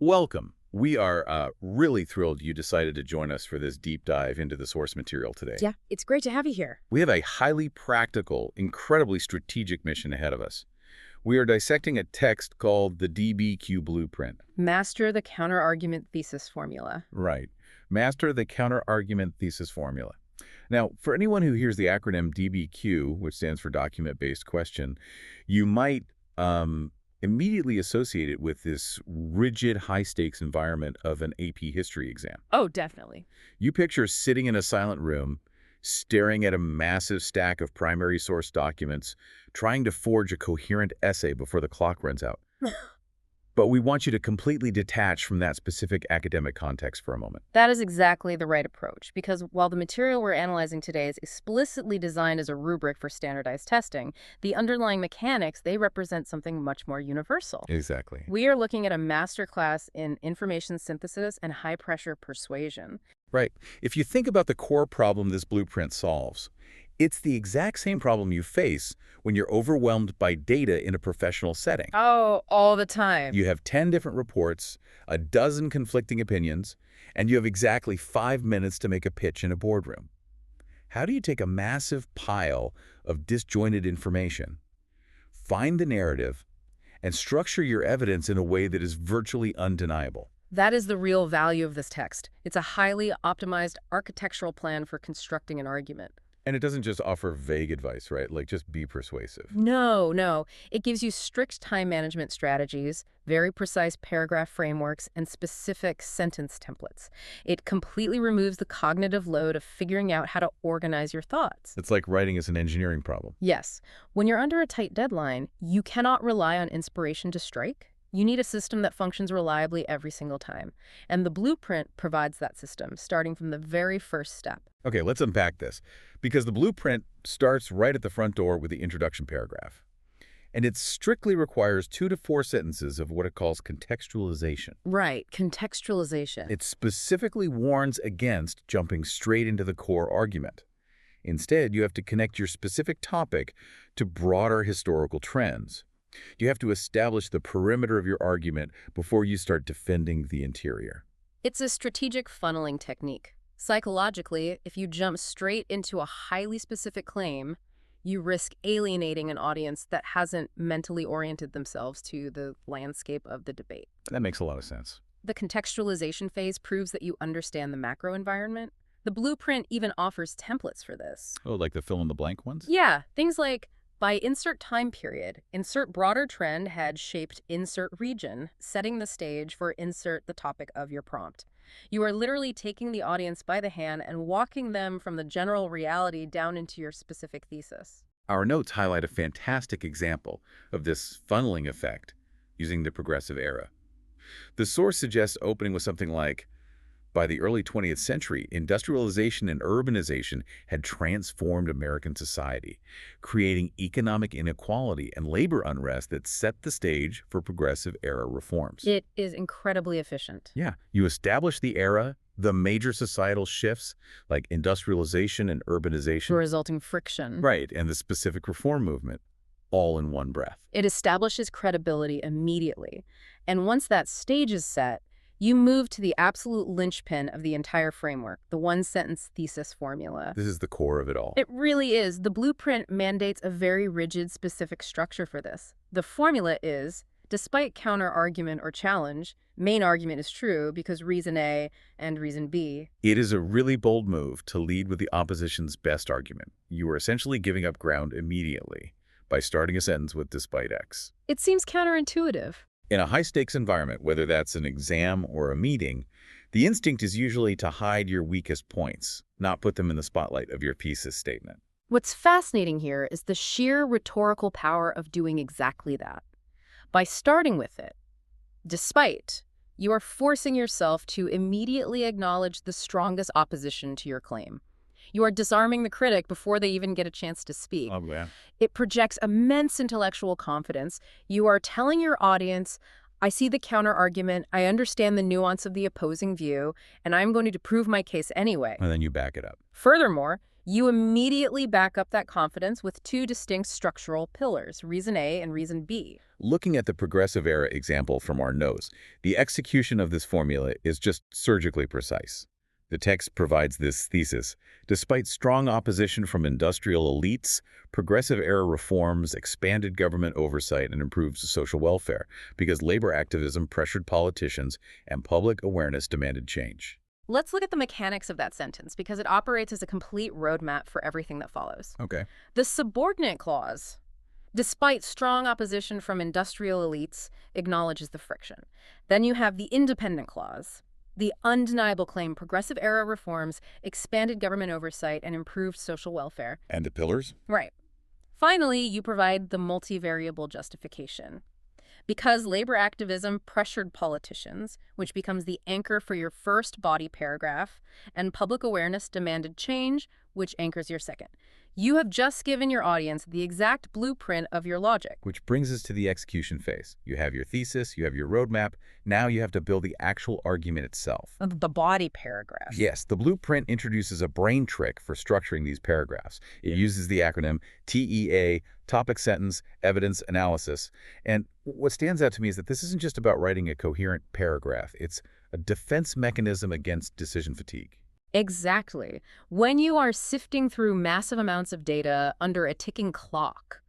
Welcome. We are really thrilled you decided to join us for this deep dive into the source material today. Yeah, it's great to have you here. We have a highly practical, incredibly strategic mission ahead of us. We are dissecting a text called the DBQ Blueprint. Master the counter-argument thesis formula. Right. Master the Counter-Argument Thesis Formula. Now, for anyone who hears the acronym DBQ, which stands for Document-Based Question, you might immediately associate it with this rigid, high-stakes environment of an AP history exam. Oh, definitely. You picture sitting in a silent room, staring at a massive stack of primary source documents, trying to forge a coherent essay before the clock runs out. But we want you to completely detach from that specific academic context for a moment. That is exactly the right approach, because while the material we're analyzing today is explicitly designed as a rubric for standardized testing, the underlying mechanics, they represent something much more universal. Exactly. We are looking at a masterclass in information synthesis and high-pressure persuasion. Right. If you think about the core problem this blueprint solves, it's the exact same problem you face when you're overwhelmed by data in a professional setting. Oh, all the time. You have 10 different reports, a dozen conflicting opinions, and you have exactly 5 minutes to make a pitch in a boardroom. How do you take a massive pile of disjointed information, find the narrative, and structure your evidence in a way that is virtually undeniable? That is the real value of this text. It's a highly optimized architectural plan for constructing an argument. And it doesn't just offer vague advice, right? Like, just be persuasive. No. It gives you strict time management strategies, very precise paragraph frameworks, and specific sentence templates. It completely removes the cognitive load of figuring out how to organize your thoughts. It's like writing as an engineering problem. Yes. When you're under a tight deadline, you cannot rely on inspiration to strike. You need a system that functions reliably every single time. And the blueprint provides that system, starting from the very first step. Okay, let's unpack this, because the blueprint starts right at the front door with the introduction paragraph. And it strictly requires 2 to 4 sentences of what it calls contextualization. Right, contextualization. It specifically warns against jumping straight into the core argument. Instead, you have to connect your specific topic to broader historical trends. You have to establish the perimeter of your argument before you start defending the interior. It's a strategic funneling technique. Psychologically, if you jump straight into a highly specific claim, you risk alienating an audience that hasn't mentally oriented themselves to the landscape of the debate. That makes a lot of sense. The contextualization phase proves that you understand the macro environment. The blueprint even offers templates for this. Oh, like the fill-in-the-blank ones? Yeah, things like by insert time period, insert broader trend had shaped insert region, setting the stage for insert the topic of your prompt. You are literally taking the audience by the hand and walking them from the general reality down into your specific thesis. Our notes highlight a fantastic example of this funneling effect using the progressive era. The source suggests opening with something like, by the early 20th century, industrialization and urbanization had transformed American society, creating economic inequality and labor unrest that set the stage for progressive era reforms. It is incredibly efficient. Yeah, you establish the era, the major societal shifts like industrialization and urbanization. The resulting friction. Right, and the specific reform movement, all in one breath. It establishes credibility immediately. And once that stage is set, you move to the absolute linchpin of the entire framework, the one-sentence thesis formula. This is the core of it all. It really is. The blueprint mandates a very rigid, specific structure for this. The formula is, despite counter-argument or challenge, main argument is true because reason A and reason B. It is a really bold move to lead with the opposition's best argument. You are essentially giving up ground immediately by starting a sentence with despite X. It seems counterintuitive. In a high-stakes environment, whether that's an exam or a meeting, the instinct is usually to hide your weakest points, not put them in the spotlight of your thesis statement. What's fascinating here is the sheer rhetorical power of doing exactly that. By starting with it, despite, you are forcing yourself to immediately acknowledge the strongest opposition to your claim. You are disarming the critic before they even get a chance to speak. Oh, yeah. It projects immense intellectual confidence. You are telling your audience, I see the counter-argument, I understand the nuance of the opposing view, and I'm going to prove my case anyway. And then you back it up. Furthermore, You immediately back up that confidence with two distinct structural pillars, reason A and reason B. Looking at the progressive era example from our notes, the execution of this formula is just surgically precise. The text provides this thesis. Despite strong opposition from industrial elites, progressive era reforms expanded government oversight and improved social welfare because labor activism pressured politicians and public awareness demanded change. Let's look at the mechanics of that sentence because it operates as a complete roadmap for everything that follows. Okay. The subordinate clause, despite strong opposition from industrial elites, acknowledges the friction. Then you have the independent clause. The undeniable claim progressive era reforms expanded government oversight and improved social welfare. And the pillars? Right. Finally, you provide the multivariable justification. Because labor activism pressured politicians, which becomes the anchor for your first body paragraph, and public awareness demanded change, which anchors your second. You have just given your audience the exact blueprint of your logic. Which brings us to the execution phase. You have your thesis, you have your roadmap. Now you have to build the actual argument itself. The body paragraph. Yes, the blueprint introduces a brain trick for structuring these paragraphs. It uses the acronym TEA, topic sentence, evidence analysis. And what stands out to me is that this isn't just about writing a coherent paragraph. It's a defense mechanism against decision fatigue. Exactly. When you are sifting through massive amounts of data under a ticking clock,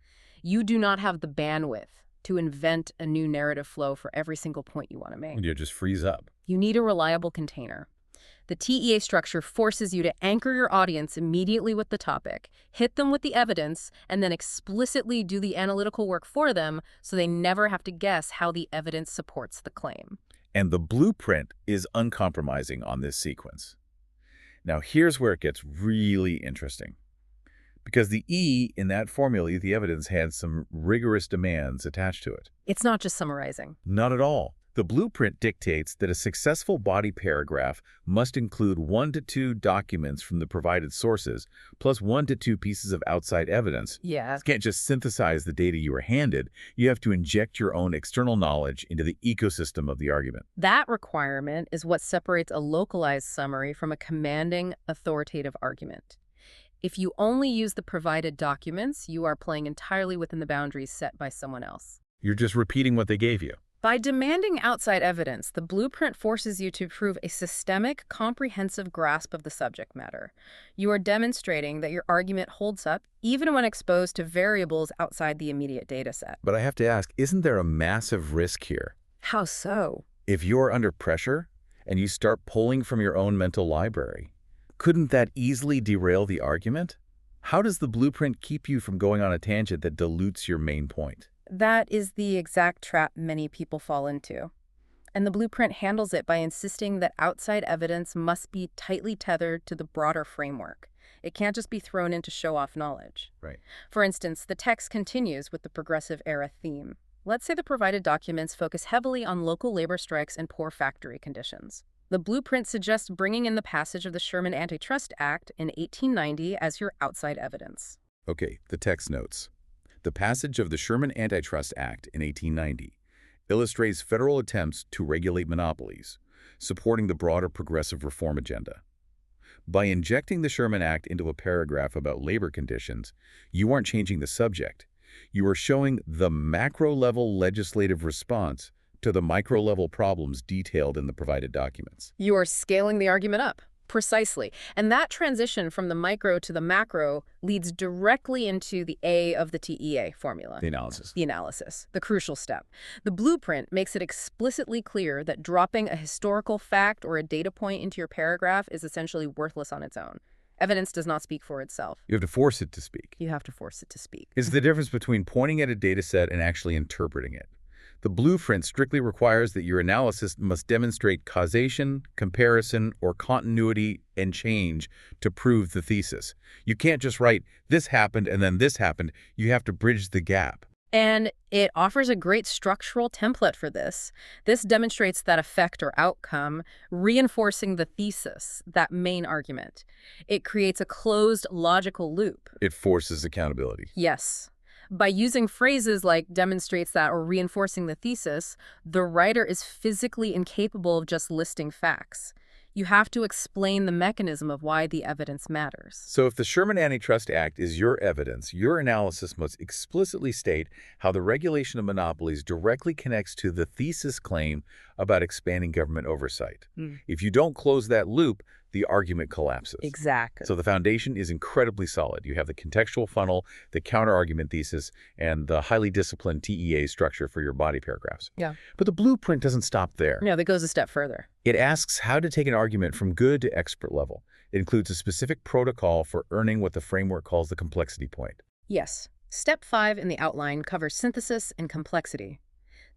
you do not have the bandwidth to invent a new narrative flow for every single point you want to make. You just freeze up. You need a reliable container. The TEA structure forces you to anchor your audience immediately with the topic, hit them with the evidence, and then explicitly do the analytical work for them so they never have to guess how the evidence supports the claim. And the blueprint is uncompromising on this sequence. Now, here's where it gets really interesting. Because the E in that formula, the evidence, had some rigorous demands attached to it. It's not just summarizing. Not at all. The blueprint dictates that a successful body paragraph must include 1 to 2 documents from the provided sources, plus 1 to 2 pieces of outside evidence. Yeah. You can't just synthesize the data you were handed. You have to inject your own external knowledge into the ecosystem of the argument. That requirement is what separates a localized summary from a commanding, authoritative argument. If you only use the provided documents, you are playing entirely within the boundaries set by someone else. You're just repeating what they gave you. By demanding outside evidence, the blueprint forces you to prove a systemic, comprehensive grasp of the subject matter. You are demonstrating that your argument holds up even when exposed to variables outside the immediate data set. But I have to ask, isn't there a massive risk here? How so? If you're under pressure and you start pulling from your own mental library, couldn't that easily derail the argument? How does the blueprint keep you from going on a tangent that dilutes your main point? That is the exact trap many people fall into. And the blueprint handles it by insisting that outside evidence must be tightly tethered to the broader framework. It can't just be thrown in to show off knowledge. Right. For instance, the text continues with the progressive era theme. Let's say the provided documents focus heavily on local labor strikes and poor factory conditions. The blueprint suggests bringing in the passage of the Sherman Antitrust Act in 1890 as your outside evidence. Okay, the text notes. The passage of the Sherman Antitrust Act in 1890 illustrates federal attempts to regulate monopolies, supporting the broader progressive reform agenda. By injecting the Sherman Act into a paragraph about labor conditions, you aren't changing the subject. You are showing the macro-level legislative response to the micro-level problems detailed in the provided documents. You are scaling the argument up. Precisely. And that transition from the micro to the macro leads directly into the A of the TEA formula. The analysis. The analysis, the crucial step. The blueprint makes it explicitly clear that dropping a historical fact or a data point into your paragraph is essentially worthless on its own. Evidence does not speak for itself. You have to force it to speak. You have to force it to speak. It's the difference between pointing at a data set and actually interpreting it. The blueprint strictly requires that your analysis must demonstrate causation, comparison, or continuity and change to prove the thesis. You can't just write, this happened and then this happened. You have to bridge the gap. And it offers a great structural template for this. This demonstrates that effect or outcome, reinforcing the thesis, that main argument. It creates a closed logical loop. It forces accountability. Yes. By using phrases like demonstrates that or reinforcing the thesis, the writer is physically incapable of just listing facts. You have to explain the mechanism of why the evidence matters. So if the Sherman Antitrust Act is your evidence, your analysis must explicitly state how the regulation of monopolies directly connects to the thesis claim about expanding government oversight. Mm. If you don't close that loop, the argument collapses. Exactly. So the foundation is incredibly solid. You have the contextual funnel, the counter-argument thesis, and the highly disciplined TEA structure for your body paragraphs. Yeah. But the blueprint doesn't stop there. No, that goes a step further. It asks how to take an argument from good to expert level. It includes a specific protocol for earning what the framework calls the complexity point. Yes. Step 5 in the outline covers synthesis and complexity.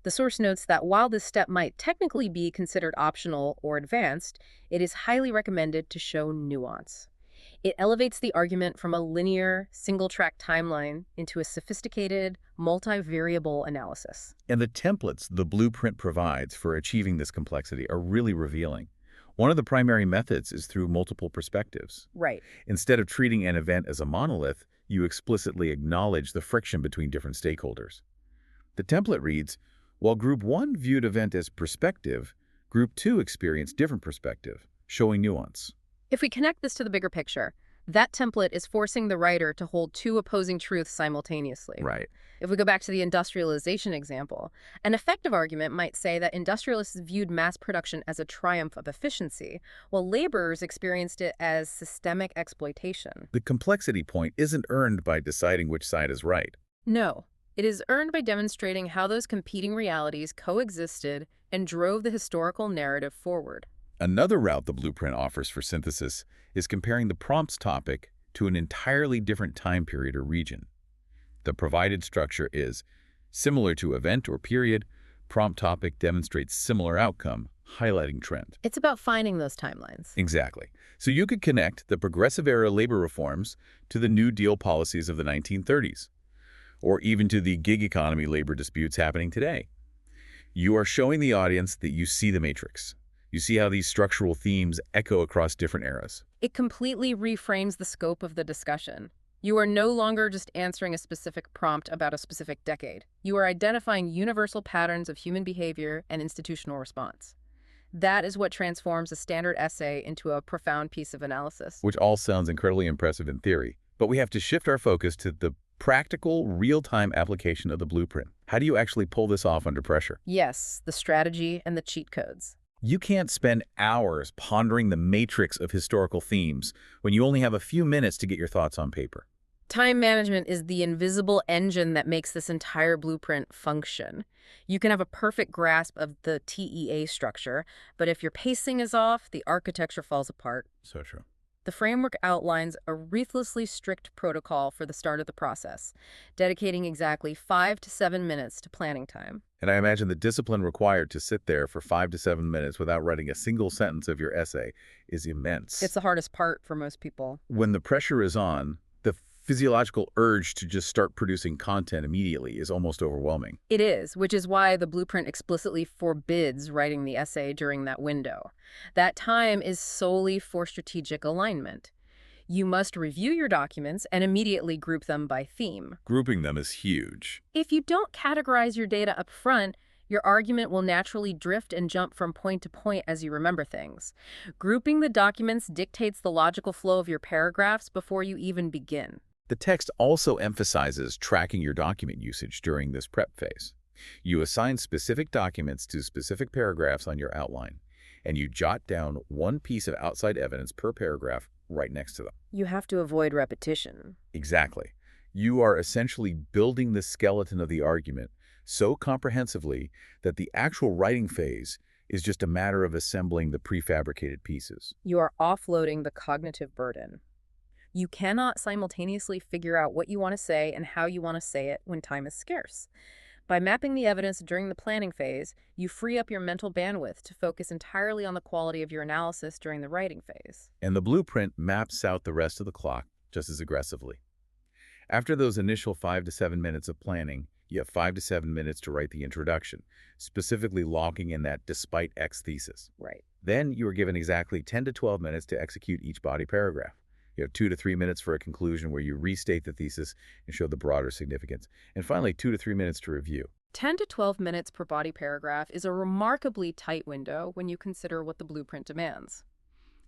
The source notes that while this step might technically be considered optional or advanced, it is highly recommended to show nuance. It elevates the argument from a linear, single-track timeline into a sophisticated, multivariable analysis. And the templates the blueprint provides for achieving this complexity are really revealing. One of the primary methods is through multiple perspectives. Right. Instead of treating an event as a monolith, you explicitly acknowledge the friction between different stakeholders. The template reads, while Group 1 viewed event as perspective, Group 2 experienced different perspective, showing nuance. If we connect this to the bigger picture, that template is forcing the writer to hold two opposing truths simultaneously. Right. If we go back to the industrialization example, an effective argument might say that industrialists viewed mass production as a triumph of efficiency, while laborers experienced it as systemic exploitation. The complexity point isn't earned by deciding which side is right. No, it is earned by demonstrating how those competing realities coexisted and drove the historical narrative forward. Another route the blueprint offers for synthesis is comparing the prompt's topic to an entirely different time period or region. The provided structure is similar to event or period. Prompt topic demonstrates similar outcome, highlighting trend. It's about finding those timelines. Exactly. So you could connect the progressive era labor reforms to the New Deal policies of the 1930s, or even to the gig economy labor disputes happening today. You are showing the audience that you see the matrix. You see how these structural themes echo across different eras. It completely reframes the scope of the discussion. You are no longer just answering a specific prompt about a specific decade. You are identifying universal patterns of human behavior and institutional response. That is what transforms a standard essay into a profound piece of analysis. Which all sounds incredibly impressive in theory. But we have to shift our focus to the practical, real-time application of the blueprint. How do you actually pull this off under pressure? Yes, the strategy and the cheat codes. You can't spend hours pondering the matrix of historical themes when you only have a few minutes to get your thoughts on paper. Time management is the invisible engine that makes this entire blueprint function. You can have a perfect grasp of the TEA structure, but if your pacing is off, the architecture falls apart. So true. The framework outlines a ruthlessly strict protocol for the start of the process, dedicating exactly 5 to 7 minutes to planning time. And I imagine the discipline required to sit there for 5 to 7 minutes without writing a single sentence of your essay is immense. It's the hardest part for most people. When the pressure is on, the physiological urge to just start producing content immediately is almost overwhelming. It is, which is why the blueprint explicitly forbids writing the essay during that window. That time is solely for strategic alignment. You must review your documents and immediately group them by theme. Grouping them is huge. If you don't categorize your data up front, your argument will naturally drift and jump from point to point as you remember things. Grouping the documents dictates the logical flow of your paragraphs before you even begin. The text also emphasizes tracking your document usage during this prep phase. You assign specific documents to specific paragraphs on your outline, and you jot down one piece of outside evidence per paragraph right next to them. You have to avoid repetition. Exactly. You are essentially building the skeleton of the argument so comprehensively that the actual writing phase is just a matter of assembling the prefabricated pieces. You are offloading the cognitive burden. You cannot simultaneously figure out what you want to say and how you want to say it when time is scarce. By mapping the evidence during the planning phase, you free up your mental bandwidth to focus entirely on the quality of your analysis during the writing phase. And the blueprint maps out the rest of the clock just as aggressively. After those initial 5 to 7 minutes of planning, you have 5 to 7 minutes to write the introduction, specifically locking in that despite X thesis. Right. Then you are given exactly 10 to 12 minutes to execute each body paragraph. You have 2 to 3 minutes for a conclusion where you restate the thesis and show the broader significance. And finally, 2 to 3 minutes to review. 10 to 12 minutes per body paragraph is a remarkably tight window when you consider what the blueprint demands.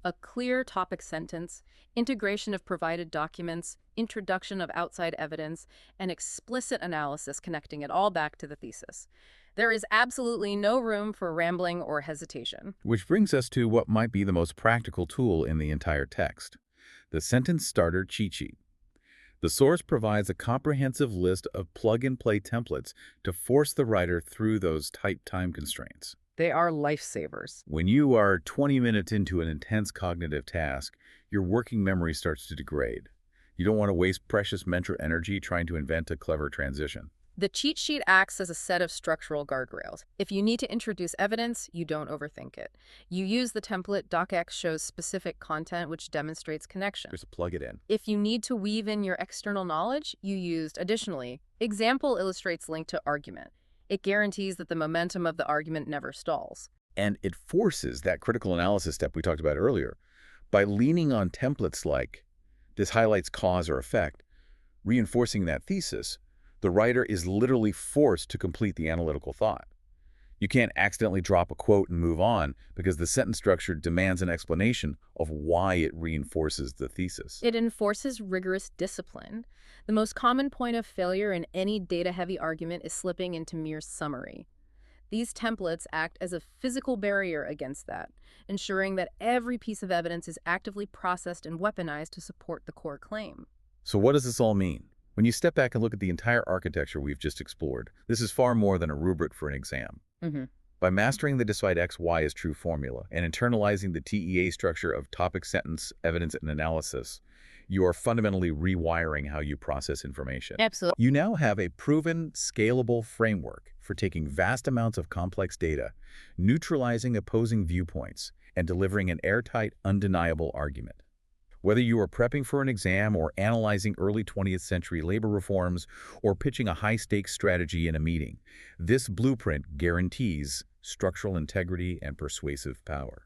A clear topic sentence, integration of provided documents, introduction of outside evidence, and explicit analysis connecting it all back to the thesis. There is absolutely no room for rambling or hesitation. Which brings us to what might be the most practical tool in the entire text, the Sentence Starter Cheat Sheet. The source provides a comprehensive list of plug-and-play templates to force the writer through those tight time constraints. They are lifesavers. When you are 20 minutes into an intense cognitive task, your working memory starts to degrade. You don't want to waste precious mental energy trying to invent a clever transition. The cheat sheet acts as a set of structural guardrails. If you need to introduce evidence, you don't overthink it. You use the template docx shows specific content which demonstrates connection. Just plug it in. If you need to weave in your external knowledge, you used additionally. Example illustrates link to argument. It guarantees that the momentum of the argument never stalls. And it forces that critical analysis step we talked about earlier. By leaning on templates like, this highlights cause or effect, reinforcing that thesis, the writer is literally forced to complete the analytical thought. You can't accidentally drop a quote and move on because the sentence structure demands an explanation of why it reinforces the thesis. It enforces rigorous discipline. The most common point of failure in any data-heavy argument is slipping into mere summary. These templates act as a physical barrier against that, ensuring that every piece of evidence is actively processed and weaponized to support the core claim. So what does this all mean? When you step back and look at the entire architecture we've just explored, this is far more than a rubric for an exam. By mastering the Decide X, Y is true formula and internalizing the TEA structure of topic, sentence, evidence, and analysis, you are fundamentally rewiring how you process information. Absolutely. You now have a proven, scalable framework for taking vast amounts of complex data, neutralizing opposing viewpoints, and delivering an airtight, undeniable argument. Whether you are prepping for an exam or analyzing early 20th century labor reforms or pitching a high-stakes strategy in a meeting, this blueprint guarantees structural integrity and persuasive power.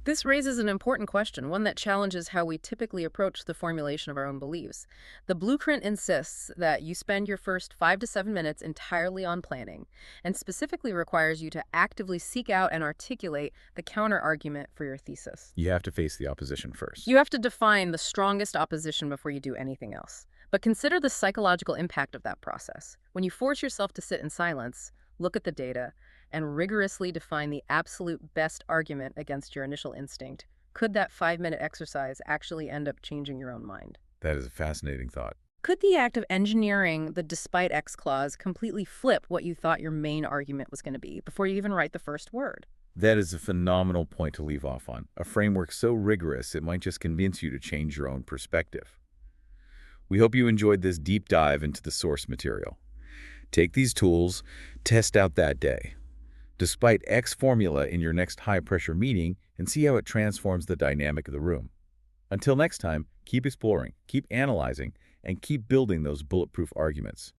This raises an important question, one that challenges how we typically approach the formulation of our own beliefs. The blueprint insists that you spend your first 5 to 7 minutes entirely on planning, and specifically requires you to actively seek out and articulate the counter-argument for your thesis. You have to face the opposition first. You have to define the strongest opposition before you do anything else. But consider the psychological impact of that process. When you force yourself to sit in silence, look at the data, and rigorously define the absolute best argument against your initial instinct, could that 5-minute exercise actually end up changing your own mind? That is a fascinating thought. Could the act of engineering the despite X clause completely flip what you thought your main argument was going to be before you even write the first word? That is a phenomenal point to leave off on. A framework so rigorous it might just convince you to change your own perspective. We hope you enjoyed this deep dive into the source material. Take these tools, test out that day. Despite X formula in your next high-pressure meeting and see how it transforms the dynamic of the room. Until next time, keep exploring, keep analyzing, and keep building those bulletproof arguments.